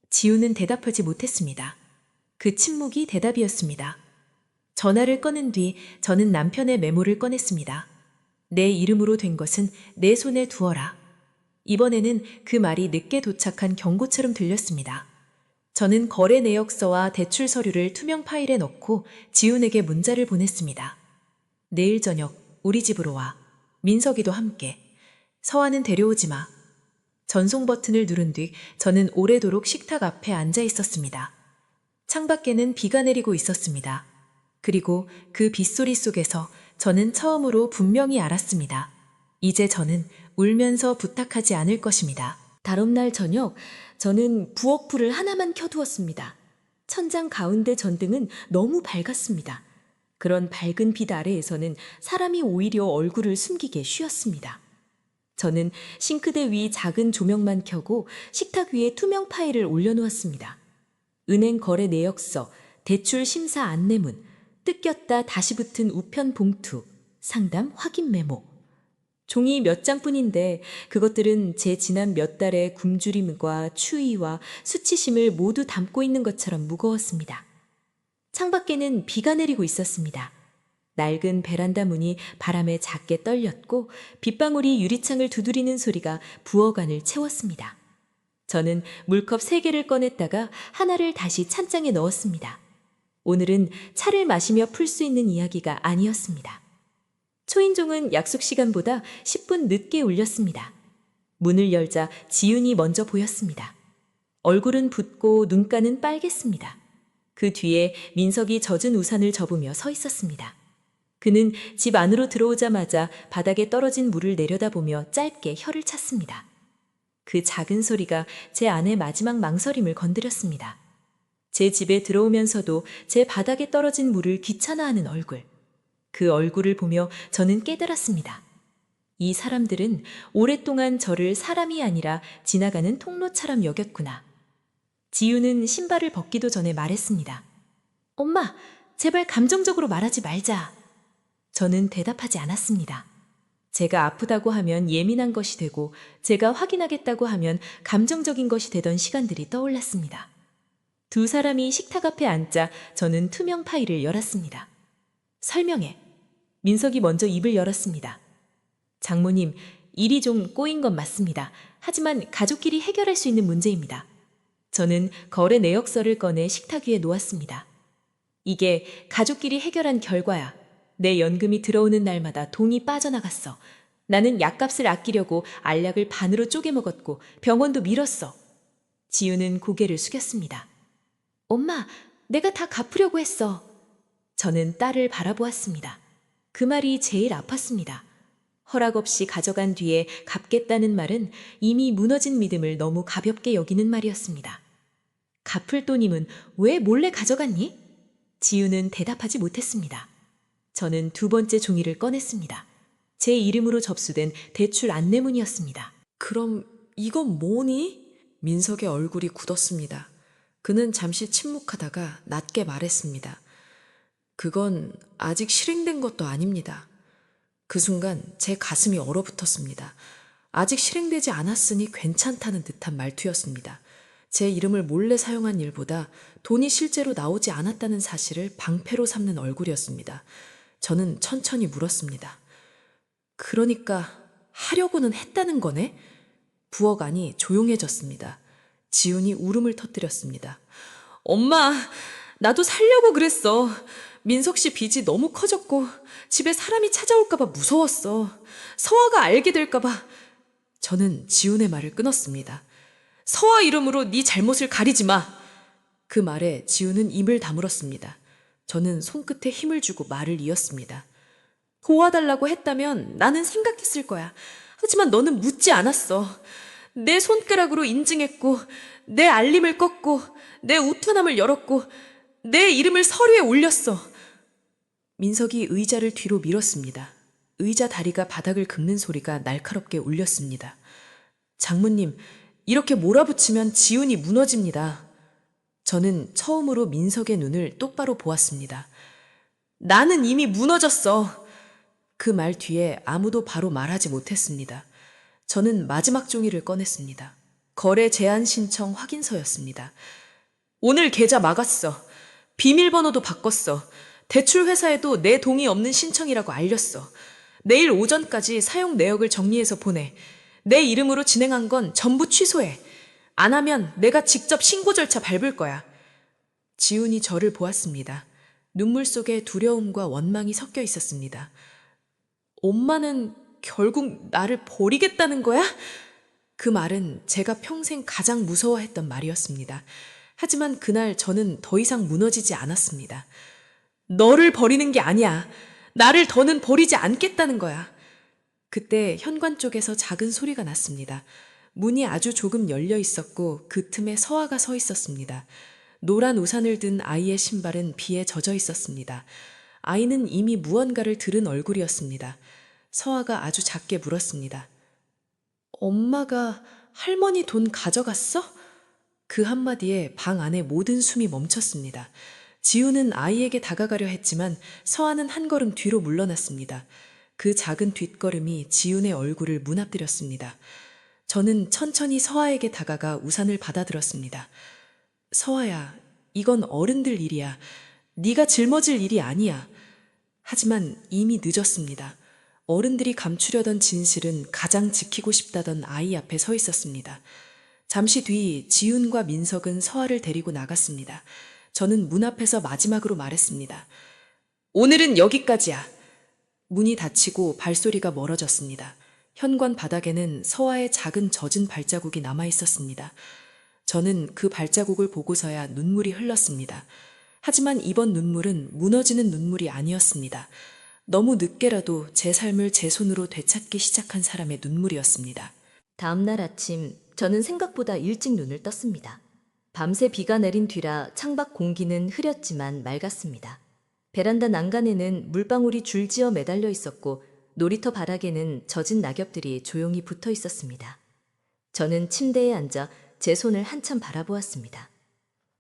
지훈은 대답하지 못했습니다. 그 침묵이 대답이었습니다. 전화를 꺼낸 뒤 저는 남편의 메모를 꺼냈습니다. 내 이름으로 된 것은 내 손에 두어라. 이번에는 그 말이 늦게 도착한 경고처럼 들렸습니다. 저는 거래 내역서와 대출 서류를 투명 파일에 넣고 지훈에게 문자를 보냈습니다. 내일 저녁 우리 집으로 와. 민석이도 함께. 서아는 데려오지 마. 전송 버튼을 누른 뒤 저는 오래도록 식탁 앞에 앉아 있었습니다. 창밖에는 비가 내리고 있었습니다. 그리고 그 빗소리 속에서 저는 처음으로 분명히 알았습니다. 이제 저는 울면서 부탁하지 않을 것입니다. 다음날 저녁 저는 부엌불을 하나만 켜두었습니다. 천장 가운데 전등은 너무 밝았습니다. 그런 밝은 빛 아래에서는 사람이 오히려 얼굴을 숨기게 쉬웠습니다. 저는 싱크대 위 작은 조명만 켜고 식탁 위에 투명 파일을 올려놓았습니다. 은행 거래 내역서, 대출 심사 안내문, 뜯겼다 다시 붙은 우편 봉투, 상담 확인 메모. 종이 몇 장뿐인데 그것들은 제 지난 몇 달의 굶주림과 추위와 수치심을 모두 담고 있는 것처럼 무거웠습니다. 창밖에는 비가 내리고 있었습니다. 낡은 베란다 문이 바람에 작게 떨렸고 빗방울이 유리창을 두드리는 소리가 부엌 안을 채웠습니다. 저는 물컵 3개를 꺼냈다가 하나를 다시 찬장에 넣었습니다. 오늘은 차를 마시며 풀 수 있는 이야기가 아니었습니다. 초인종은 약속 시간보다 10분 늦게 울렸습니다. 문을 열자 지훈이 먼저 보였습니다. 얼굴은 붓고 눈가는 빨갰습니다. 그 뒤에 민석이 젖은 우산을 접으며 서 있었습니다. 그는 집 안으로 들어오자마자 바닥에 떨어진 물을 내려다보며 짧게 혀를 찼습니다. 그 작은 소리가 제 안의 마지막 망설임을 건드렸습니다. 제 집에 들어오면서도 제 바닥에 떨어진 물을 귀찮아하는 얼굴. 그 얼굴을 보며 저는 깨달았습니다. 이 사람들은 오랫동안 저를 사람이 아니라 지나가는 통로처럼 여겼구나. 지우는 신발을 벗기도 전에 말했습니다. 엄마, 제발 감정적으로 말하지 말자. 저는 대답하지 않았습니다. 제가 아프다고 하면 예민한 것이 되고 제가 확인하겠다고 하면 감정적인 것이 되던 시간들이 떠올랐습니다. 두 사람이 식탁 앞에 앉자 저는 투명 파일을 열었습니다. 설명해. 민석이 먼저 입을 열었습니다. 장모님, 일이 좀 꼬인 건 맞습니다. 하지만 가족끼리 해결할 수 있는 문제입니다. 저는 거래 내역서를 꺼내 식탁 위에 놓았습니다. 이게 가족끼리 해결한 결과야. 내 연금이 들어오는 날마다 돈이 빠져나갔어. 나는 약값을 아끼려고 알약을 반으로 쪼개 먹었고 병원도 미뤘어. 지우는 고개를 숙였습니다. 엄마, 내가 다 갚으려고 했어. 저는 딸을 바라보았습니다. 그 말이 제일 아팠습니다. 허락 없이 가져간 뒤에 갚겠다는 말은 이미 무너진 믿음을 너무 가볍게 여기는 말이었습니다. 갚을 돈임은 왜 몰래 가져갔니? 지우는 대답하지 못했습니다. 저는 두 번째 종이를 꺼냈습니다. 제 이름으로 접수된 대출 안내문이었습니다. 그럼 이건 뭐니? 민석의 얼굴이 굳었습니다. 그는 잠시 침묵하다가 낮게 말했습니다. 그건 아직 실행된 것도 아닙니다. 그 순간 제 가슴이 얼어붙었습니다. 아직 실행되지 않았으니 괜찮다는 듯한 말투였습니다. 제 이름을 몰래 사용한 일보다 돈이 실제로 나오지 않았다는 사실을 방패로 삼는 얼굴이었습니다. 저는 천천히 물었습니다. 그러니까 하려고는 했다는 거네? 부엌 안이 조용해졌습니다. 지훈이 울음을 터뜨렸습니다. 엄마, 나도 살려고 그랬어. 민석 씨 빚이 너무 커졌고 집에 사람이 찾아올까봐 무서웠어. 서아가 알게 될까봐. 저는 지훈의 말을 끊었습니다. 서아 이름으로 네 잘못을 가리지 마. 그 말에 지훈은 입을 다물었습니다. 저는 손끝에 힘을 주고 말을 이었습니다. 도와달라고 했다면 나는 생각했을 거야. 하지만 너는 묻지 않았어. 내 손가락으로 인증했고 내 알림을 껐고 내 우편함을 열었고 내 이름을 서류에 올렸어. 민석이 의자를 뒤로 밀었습니다. 의자 다리가 바닥을 긁는 소리가 날카롭게 울렸습니다. 장모님, 이렇게 몰아붙이면 지훈이 무너집니다. 저는 처음으로 민석의 눈을 똑바로 보았습니다. 나는 이미 무너졌어. 그 말 뒤에 아무도 바로 말하지 못했습니다. 저는 마지막 종이를 꺼냈습니다. 거래 제한 신청 확인서였습니다. 오늘 계좌 막았어. 비밀번호도 바꿨어. 대출 회사에도 내 동의 없는 신청이라고 알렸어. 내일 오전까지 사용 내역을 정리해서 보내. 내 이름으로 진행한 건 전부 취소해. 안 하면 내가 직접 신고 절차 밟을 거야. 지훈이 저를 보았습니다. 눈물 속에 두려움과 원망이 섞여 있었습니다. 엄마는 결국 나를 버리겠다는 거야? 그 말은 제가 평생 가장 무서워했던 말이었습니다. 하지만 그날 저는 더 이상 무너지지 않았습니다. 너를 버리는 게 아니야. 나를 더는 버리지 않겠다는 거야. 그때 현관 쪽에서 작은 소리가 났습니다. 문이 아주 조금 열려 있었고 그 틈에 서아가 서 있었습니다. 노란 우산을 든 아이의 신발은 비에 젖어 있었습니다. 아이는 이미 무언가를 들은 얼굴이었습니다. 서아가 아주 작게 물었습니다. 엄마가 할머니 돈 가져갔어? 그 한마디에 방 안의 모든 숨이 멈췄습니다. 지우는 아이에게 다가가려 했지만 서아는 한 걸음 뒤로 물러났습니다. 그 작은 뒷걸음이 지훈의 얼굴을 무너뜨렸습니다. 저는 천천히 서아에게 다가가 우산을 받아들었습니다. 서아야, 이건 어른들 일이야. 네가 짊어질 일이 아니야. 하지만 이미 늦었습니다. 어른들이 감추려던 진실은 가장 지키고 싶다던 아이 앞에 서 있었습니다. 잠시 뒤 지훈과 민석은 서아를 데리고 나갔습니다. 저는 문 앞에서 마지막으로 말했습니다. 오늘은 여기까지야. 문이 닫히고 발소리가 멀어졌습니다. 현관 바닥에는 서아의 작은 젖은 발자국이 남아 있었습니다. 저는 그 발자국을 보고서야 눈물이 흘렀습니다. 하지만 이번 눈물은 무너지는 눈물이 아니었습니다. 너무 늦게라도 제 삶을 제 손으로 되찾기 시작한 사람의 눈물이었습니다. 다음 날 아침 저는 생각보다 일찍 눈을 떴습니다. 밤새 비가 내린 뒤라 창밖 공기는 흐렸지만 맑았습니다. 베란다 난간에는 물방울이 줄지어 매달려 있었고 놀이터 바닥에는 젖은 낙엽들이 조용히 붙어 있었습니다. 저는 침대에 앉아 제 손을 한참 바라보았습니다.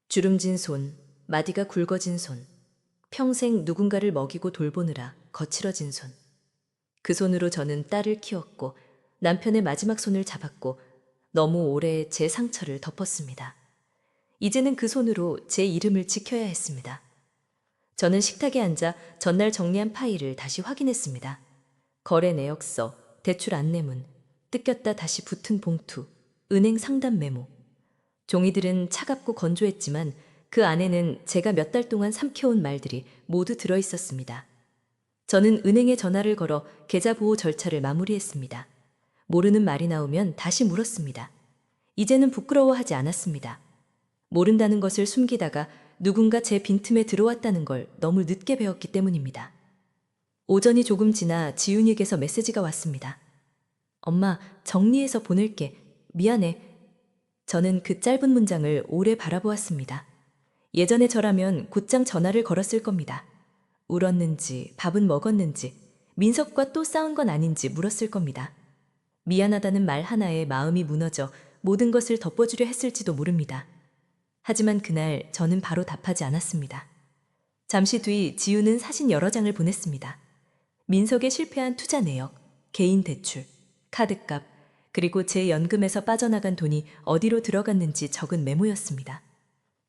주름진 손, 마디가 굵어진 손, 평생 누군가를 먹이고 돌보느라 거칠어진 손. 그 손으로 저는 딸을 키웠고 남편의 마지막 손을 잡았고 너무 오래 제 상처를 덮었습니다. 이제는 그 손으로 제 이름을 지켜야 했습니다. 저는 식탁에 앉아 전날 정리한 파일을 다시 확인했습니다. 거래 내역서, 대출 안내문, 뜯겼다 다시 붙은 봉투, 은행 상담 메모. 종이들은 차갑고 건조했지만 그 안에는 제가 몇 달 동안 삼켜온 말들이 모두 들어 있었습니다. 저는 은행에 전화를 걸어 계좌 보호 절차를 마무리했습니다. 모르는 말이 나오면 다시 물었습니다. 이제는 부끄러워하지 않았습니다. 모른다는 것을 숨기다가 누군가 제 빈틈에 들어왔다는 걸 너무 늦게 배웠기 때문입니다. 오전이 조금 지나 지훈이에게서 메시지가 왔습니다. 엄마, 정리해서 보낼게. 미안해. 저는 그 짧은 문장을 오래 바라보았습니다. 예전에 저라면 곧장 전화를 걸었을 겁니다. 울었는지, 밥은 먹었는지, 민석과 또 싸운 건 아닌지 물었을 겁니다. 미안하다는 말 하나에 마음이 무너져 모든 것을 덮어주려 했을지도 모릅니다. 하지만 그날 저는 바로 답하지 않았습니다. 잠시 뒤 지우는 사진 여러 장을 보냈습니다. 민석의 실패한 투자 내역, 개인 대출, 카드값, 그리고 제 연금에서 빠져나간 돈이 어디로 들어갔는지 적은 메모였습니다.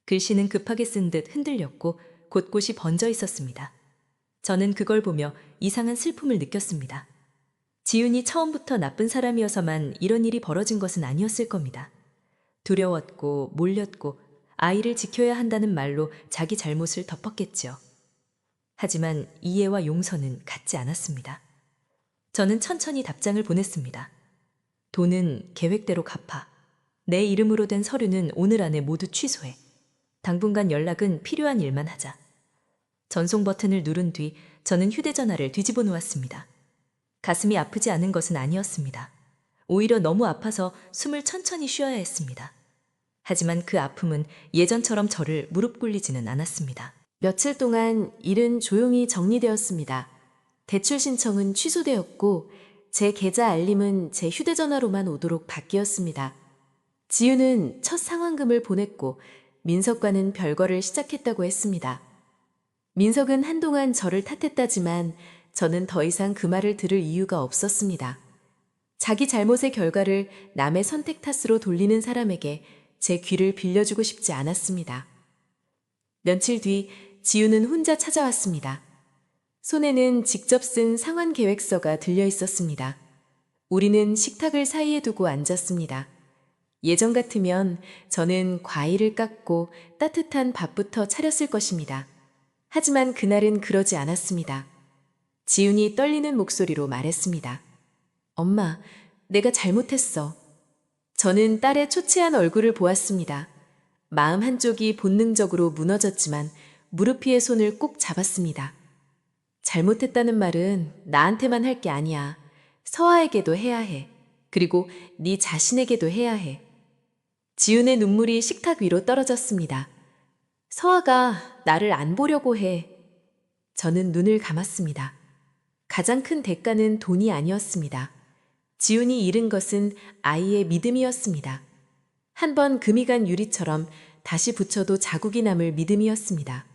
글씨는 급하게 쓴 듯 흔들렸고 곳곳이 번져 있었습니다. 저는 그걸 보며 이상한 슬픔을 느꼈습니다. 지훈이 처음부터 나쁜 사람이어서만 이런 일이 벌어진 것은 아니었을 겁니다. 두려웠고 몰렸고 아이를 지켜야 한다는 말로 자기 잘못을 덮었겠지요. 하지만 이해와 용서는 같지 않았습니다. 저는 천천히 답장을 보냈습니다. 돈은 계획대로 갚아. 내 이름으로 된 서류는 오늘 안에 모두 취소해. 당분간 연락은 필요한 일만 하자. 전송 버튼을 누른 뒤 저는 휴대전화를 뒤집어 놓았습니다. 가슴이 아프지 않은 것은 아니었습니다. 오히려 너무 아파서 숨을 천천히 쉬어야 했습니다. 하지만 그 아픔은 예전처럼 저를 무릎 꿇리지는 않았습니다. 며칠 동안 일은 조용히 정리되었습니다. 대출 신청은 취소되었고 제 계좌 알림은 제 휴대전화로만 오도록 바뀌었습니다. 지우는 첫 상환금을 보냈고 민석과는 별거를 시작했다고 했습니다. 민석은 한동안 저를 탓했다지만 저는 더 이상 그 말을 들을 이유가 없었습니다. 자기 잘못의 결과를 남의 선택 탓으로 돌리는 사람에게 제 귀를 빌려주고 싶지 않았습니다. 며칠 뒤 지우는 혼자 찾아왔습니다. 손에는 직접 쓴 상환 계획서가 들려 있었습니다. 우리는 식탁을 사이에 두고 앉았습니다. 예전 같으면 저는 과일을 깎고 따뜻한 밥부터 차렸을 것입니다. 하지만 그날은 그러지 않았습니다. 지훈이 떨리는 목소리로 말했습니다. 엄마, 내가 잘못했어. 저는 딸의 초췌한 얼굴을 보았습니다. 마음 한쪽이 본능적으로 무너졌지만 무릎 위의 손을 꼭 잡았습니다. 잘못했다는 말은 나한테만 할 게 아니야. 서아에게도 해야 해. 그리고 네 자신에게도 해야 해. 지훈의 눈물이 식탁 위로 떨어졌습니다. 서아가 나를 안 보려고 해. 저는 눈을 감았습니다. 가장 큰 대가는 돈이 아니었습니다. 지훈이 잃은 것은 아이의 믿음이었습니다. 한 번 금이 간 유리처럼 다시 붙여도 자국이 남을 믿음이었습니다.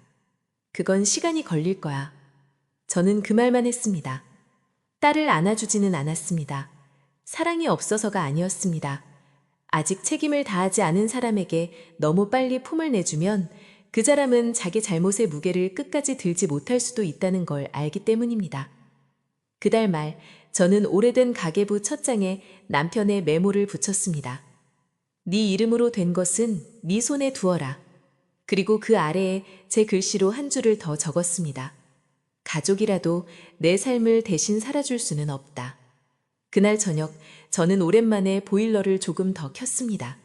그건 시간이 걸릴 거야. 저는 그 말만 했습니다. 딸을 안아주지는 않았습니다. 사랑이 없어서가 아니었습니다. 아직 책임을 다하지 않은 사람에게 너무 빨리 품을 내주면 그 사람은 자기 잘못의 무게를 끝까지 들지 못할 수도 있다는 걸 알기 때문입니다. 그달 말 저는 오래된 가계부 첫 장에 남편의 메모를 붙였습니다. 네 이름으로 된 것은 네 손에 두어라. 그리고 그 아래에 제 글씨로 한 줄을 더 적었습니다. 가족이라도 내 삶을 대신 살아줄 수는 없다. 그날 저녁 저는 오랜만에 보일러를 조금 더 켰습니다.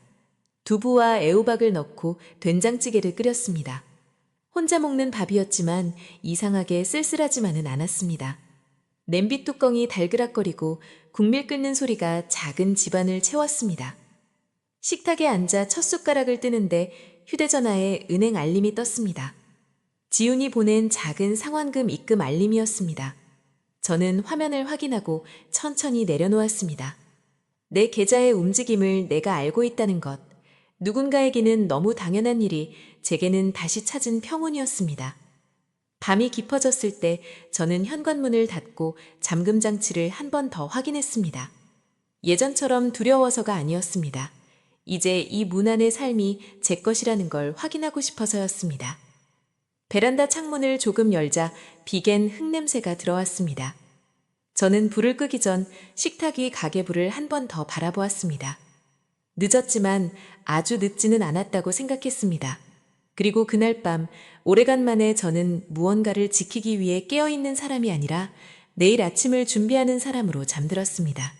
두부와 애호박을 넣고 된장찌개를 끓였습니다. 혼자 먹는 밥이었지만 이상하게 쓸쓸하지만은 않았습니다. 냄비 뚜껑이 달그락거리고 국밀 끓는 소리가 작은 집안을 채웠습니다. 식탁에 앉아 첫 숟가락을 뜨는데 휴대전화에 은행 알림이 떴습니다. 지훈이 보낸 작은 상환금 입금 알림이었습니다. 저는 화면을 확인하고 천천히 내려놓았습니다. 내 계좌의 움직임을 내가 알고 있다는 것, 누군가에게는 너무 당연한 일이 제게는 다시 찾은 평온이었습니다. 밤이 깊어졌을 때 저는 현관문을 닫고 잠금 장치를 한 번 더 확인했습니다. 예전처럼 두려워서가 아니었습니다. 이제 이 문 안의 삶이 제 것이라는 걸 확인하고 싶어서였습니다. 베란다 창문을 조금 열자 비갠 흙냄새가 들어왔습니다. 저는 불을 끄기 전 식탁 위 가계부를 한 번 더 바라보았습니다. 늦었지만 아주 늦지는 않았다고 생각했습니다. 그리고 그날 밤 오래간만에 저는 무언가를 지키기 위해 깨어있는 사람이 아니라 내일 아침을 준비하는 사람으로 잠들었습니다.